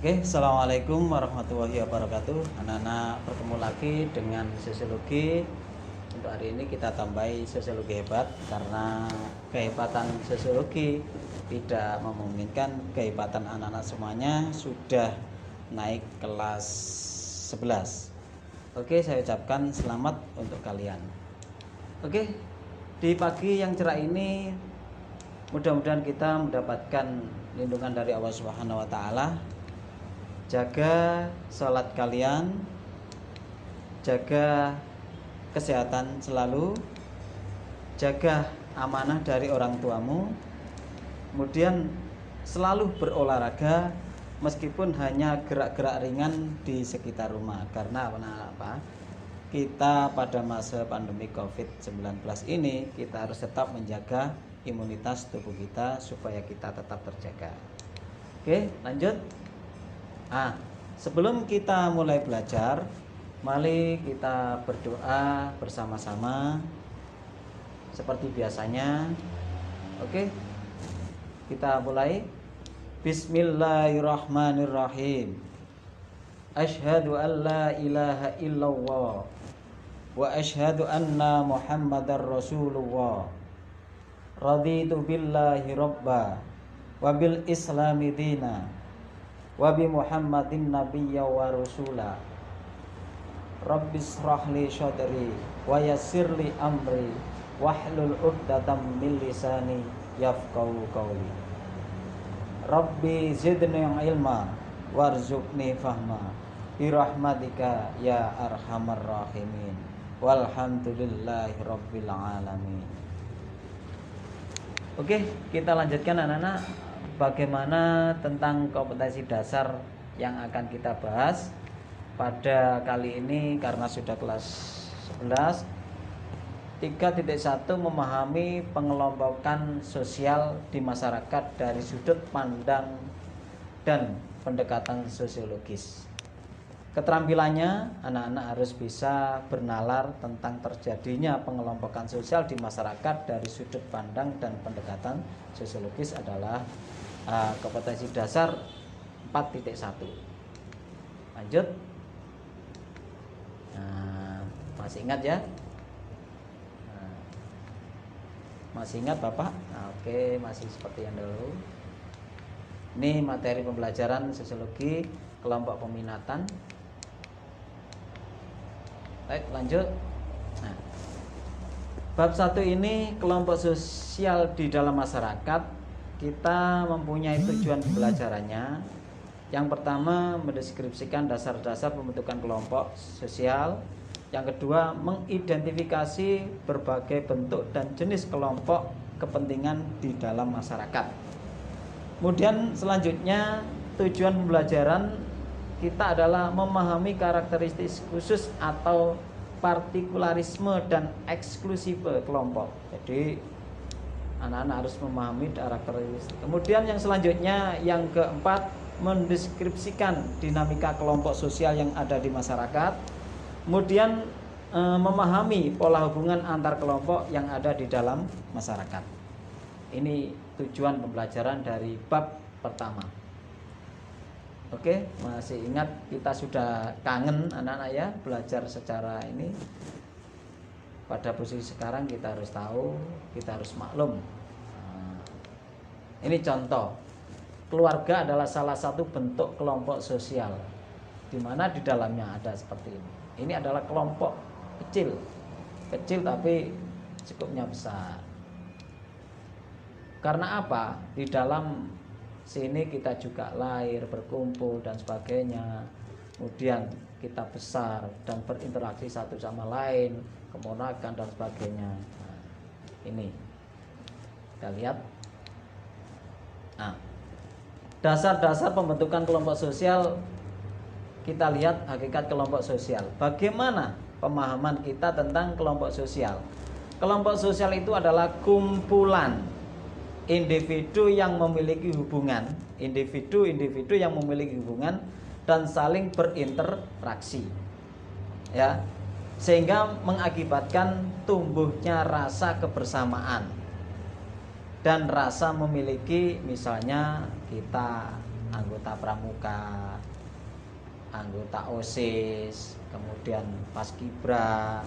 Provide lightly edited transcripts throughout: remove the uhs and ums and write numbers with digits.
Oke, assalamualaikum warahmatullahi wabarakatuh. Anak-anak, bertemu lagi dengan sosiologi. Untuk hari ini kita tambahi sosiologi hebat karena kehebatan sosiologi tidak memungkinkan kehebatan anak-anak semuanya sudah naik kelas 11. Oke, saya ucapkan selamat untuk kalian. Oke, di pagi yang cerah ini mudah-mudahan kita mendapatkan lindungan dari Allah Subhanahu wa taala. Jaga sholat kalian, jaga kesehatan selalu, jaga amanah dari orang tuamu, kemudian selalu berolahraga meskipun hanya gerak-gerak ringan di sekitar rumah. Karena apa? Kita pada masa pandemi COVID-19 ini kita harus tetap menjaga imunitas tubuh kita supaya kita tetap terjaga. Oke, lanjut. Sebelum kita mulai belajar, mari kita berdoa bersama-sama seperti biasanya. Oke, kita mulai. Bismillahirrahmanirrahim. Asyhadu an la ilaha illallah wa asyhadu anna Muhammadar Rasulullah. Raditu billahi robba wa bil islami dina wa bi Muhammadin nabiyya wa rasula. Rabbis rahli syadri wa yassirli amri wahlul 'uqdatam min lisani yafqahu qawli. Rabbi zidni ilma warzuqni fahma bi rahmatika ya arhamar rahimin. Walhamdulillahi rabbil alamin. Oke, kita lanjutkan anak-anak. Bagaimana tentang kompetensi dasar yang akan kita bahas pada kali ini karena sudah kelas 11. 3.1 memahami pengelompokan sosial di masyarakat dari sudut pandang dan pendekatan sosiologis. Keterampilannya, anak-anak harus bisa bernalar tentang terjadinya pengelompokan sosial di masyarakat dari sudut pandang dan pendekatan sosiologis adalah kompetensi dasar 4.1. Lanjut. Masih ingat ya? Masih ingat Bapak? Oke, masih seperti yang dulu. Ini materi pembelajaran sosiologi kelompok peminatan. Baik, lanjut. Bab 1 ini kelompok sosial di dalam masyarakat. Kita mempunyai tujuan pembelajarannya. Yang pertama, mendeskripsikan dasar-dasar pembentukan kelompok sosial. Yang kedua, mengidentifikasi berbagai bentuk dan jenis kelompok kepentingan di dalam masyarakat. Kemudian selanjutnya, tujuan pembelajaran kita adalah memahami karakteristik khusus atau partikularisme dan eksklusif kelompok. Jadi anak-anak harus memahami karakteristik. Kemudian yang selanjutnya, yang keempat, mendeskripsikan dinamika kelompok sosial yang ada di masyarakat. Kemudian memahami pola hubungan antar kelompok yang ada di dalam masyarakat. Ini tujuan pembelajaran dari bab pertama. Oke, masih ingat kita sudah kangen anak-anak ya belajar secara ini. Pada posisi sekarang kita harus tahu, kita harus maklum. Ini contoh. Keluarga adalah salah satu bentuk kelompok sosial, di mana di dalamnya ada seperti ini. Ini adalah kelompok kecil tapi cukupnya besar. Karena apa? Di dalam sini kita juga lahir, berkumpul dan sebagainya. Kemudian kita besar dan berinteraksi satu sama lain, keponakan dan sebagainya. Ini kita lihat. Dasar-dasar pembentukan kelompok sosial. Kita lihat hakikat kelompok sosial. Bagaimana pemahaman kita tentang kelompok sosial? Kelompok sosial itu adalah kumpulan individu yang memiliki hubungan, individu-individu yang memiliki hubungan dan saling berinteraksi. Ya. Sehingga mengakibatkan tumbuhnya rasa kebersamaan dan rasa memiliki, misalnya kita anggota pramuka, anggota OSIS, kemudian Paskibra,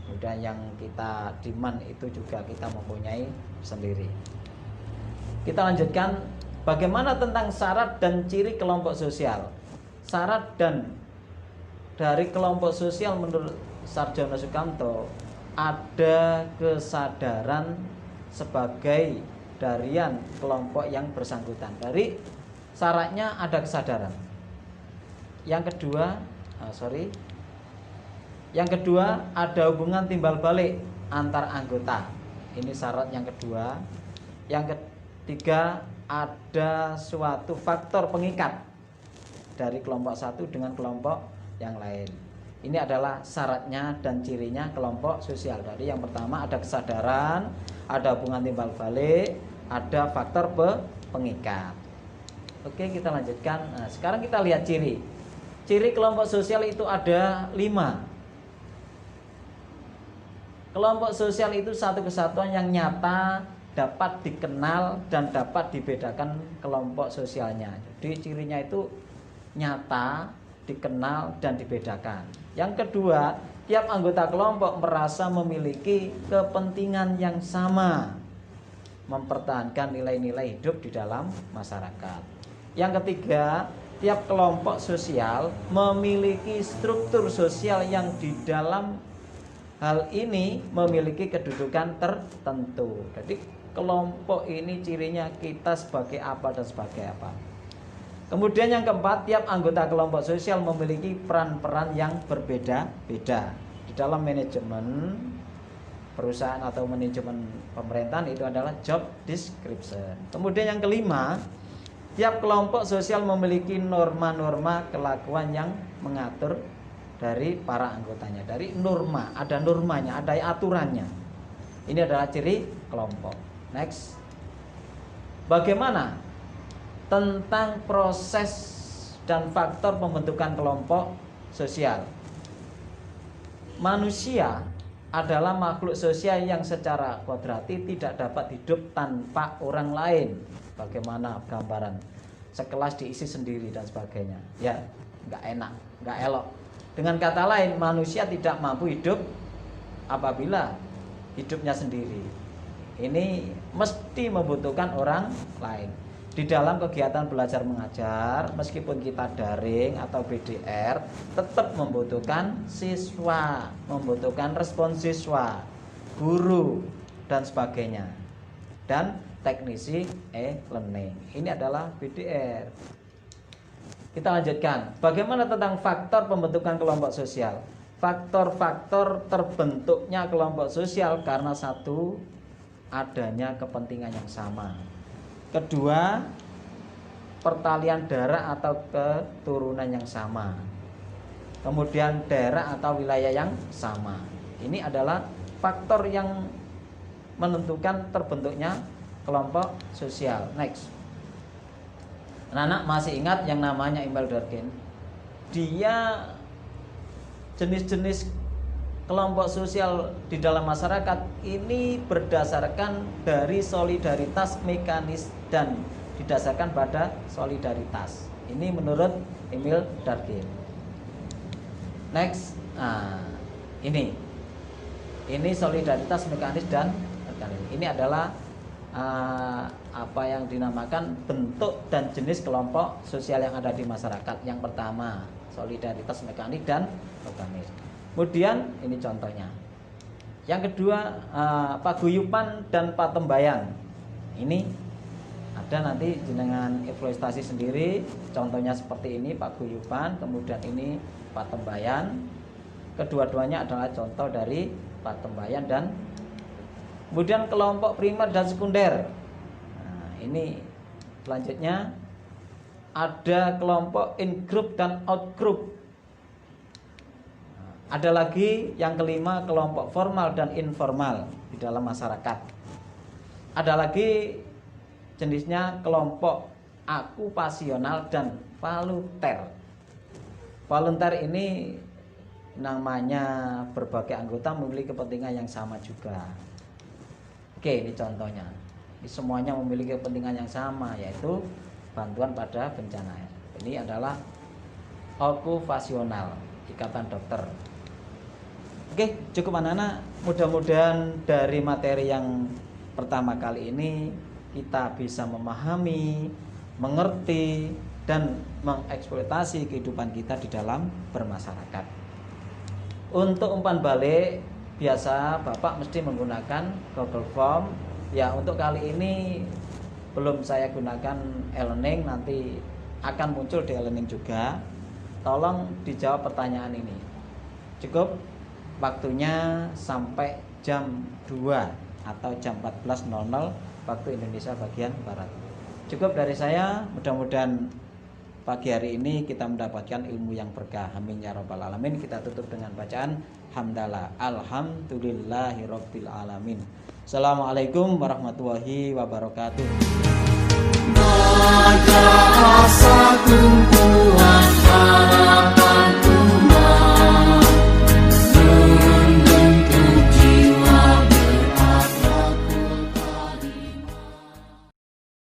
kemudian yang kita demand itu juga kita mempunyai sendiri. Kita lanjutkan, bagaimana tentang syarat dan ciri kelompok sosial. Syarat dan dari kelompok sosial menurut Sarjono Sukamto, ada kesadaran sebagai darian kelompok yang bersangkutan. Dari syaratnya ada kesadaran. Yang kedua ada hubungan timbal balik antar anggota. Ini syarat yang kedua. Yang ketiga ada suatu faktor pengikat dari kelompok satu dengan kelompok yang lain. Ini adalah syaratnya dan cirinya kelompok sosial. Dari yang pertama ada kesadaran, ada hubungan timbal balik, ada faktor pengikat. Oke, kita lanjutkan. Nah, sekarang kita lihat ciri. Ciri kelompok sosial itu ada 5. Kelompok sosial itu satu kesatuan yang nyata, dapat dikenal dan dapat dibedakan kelompok sosialnya. Jadi cirinya itu nyata, dikenal dan dibedakan. Yang kedua, tiap anggota kelompok merasa memiliki kepentingan yang sama, mempertahankan nilai-nilai hidup di dalam masyarakat. Yang ketiga, tiap kelompok sosial memiliki struktur sosial yang di dalam hal ini memiliki kedudukan tertentu. Jadi kelompok ini cirinya kita sebagai apa dan sebagai apa. Kemudian yang keempat, tiap anggota kelompok sosial memiliki peran-peran yang berbeda-beda. Di dalam manajemen perusahaan atau manajemen pemerintahan itu adalah job description. Kemudian yang kelima, tiap kelompok sosial memiliki norma-norma kelakuan yang mengatur dari para anggotanya. Dari norma, ada normanya, ada aturannya. Ini adalah ciri kelompok. Next. Bagaimana tentang proses dan faktor pembentukan kelompok sosial? Manusia adalah makhluk sosial yang secara kodrati tidak dapat hidup tanpa orang lain. Bagaimana gambaran? Sekelas diisi sendiri dan sebagainya. Ya, nggak enak, nggak elok. Dengan kata lain, manusia tidak mampu hidup apabila hidupnya sendiri. Ini mesti membutuhkan orang lain. Di dalam kegiatan belajar mengajar, meskipun kita daring atau BDR, tetap membutuhkan siswa, membutuhkan respon siswa, guru, dan sebagainya. Dan teknisi e-learning. Ini adalah BDR. Kita lanjutkan. Bagaimana tentang faktor pembentukan kelompok sosial? Faktor-faktor terbentuknya kelompok sosial karena satu, adanya kepentingan yang sama. Kedua, pertalian darah atau keturunan yang sama. Kemudian daerah atau wilayah yang sama. Ini adalah faktor yang menentukan terbentuknya kelompok sosial. Next. Anak-anak masih ingat yang namanya Emil Durkheim? Dia jenis-jenis kelompok sosial di dalam masyarakat ini berdasarkan dari solidaritas mekanis dan didasarkan pada solidaritas. Ini menurut Emil Durkheim. Next, ini solidaritas mekanis dan organik. Ini adalah apa yang dinamakan bentuk dan jenis kelompok sosial yang ada di masyarakat. Yang pertama, solidaritas mekanis dan organik. Kemudian ini contohnya. Yang kedua, paguyuban dan patembayan. Ini ada nanti dengan evaluasi sendiri. Contohnya seperti ini, paguyuban, kemudian ini patembayan. Kedua-duanya adalah contoh dari patembayan dan kemudian kelompok primer dan sekunder. Nah, ini selanjutnya ada kelompok in group dan out group. Ada lagi yang kelima, kelompok formal dan informal di dalam masyarakat. Ada lagi jenisnya kelompok akupasional dan volunteer. Volunteer ini namanya berbagai anggota memiliki kepentingan yang sama juga. Oke, ini contohnya. Ini semuanya memiliki kepentingan yang sama, yaitu bantuan pada bencana air. Ini adalah okupasional, ikatan dokter. Oke, cukup anak-anak. Mudah-mudahan dari materi yang pertama kali ini kita bisa memahami, mengerti, dan mengeksploitasi kehidupan kita di dalam bermasyarakat. Untuk umpan balik, biasa Bapak mesti menggunakan Google Form. Ya, untuk kali ini belum saya gunakan e-learning, nanti akan muncul di e-learning juga. Tolong dijawab pertanyaan ini. Cukup waktunya sampai jam 2 atau jam 14.00 waktu Indonesia bagian Barat. Cukup dari saya, mudah-mudahan pagi hari ini kita mendapatkan ilmu yang berkah. Amin ya rabbal alamin. Kita tutup dengan bacaan hamdalah. Alhamdulillahirabbil alamin. Assalamualaikum warahmatullahi wabarakatuh. Madrasah Tumpuan Harapan.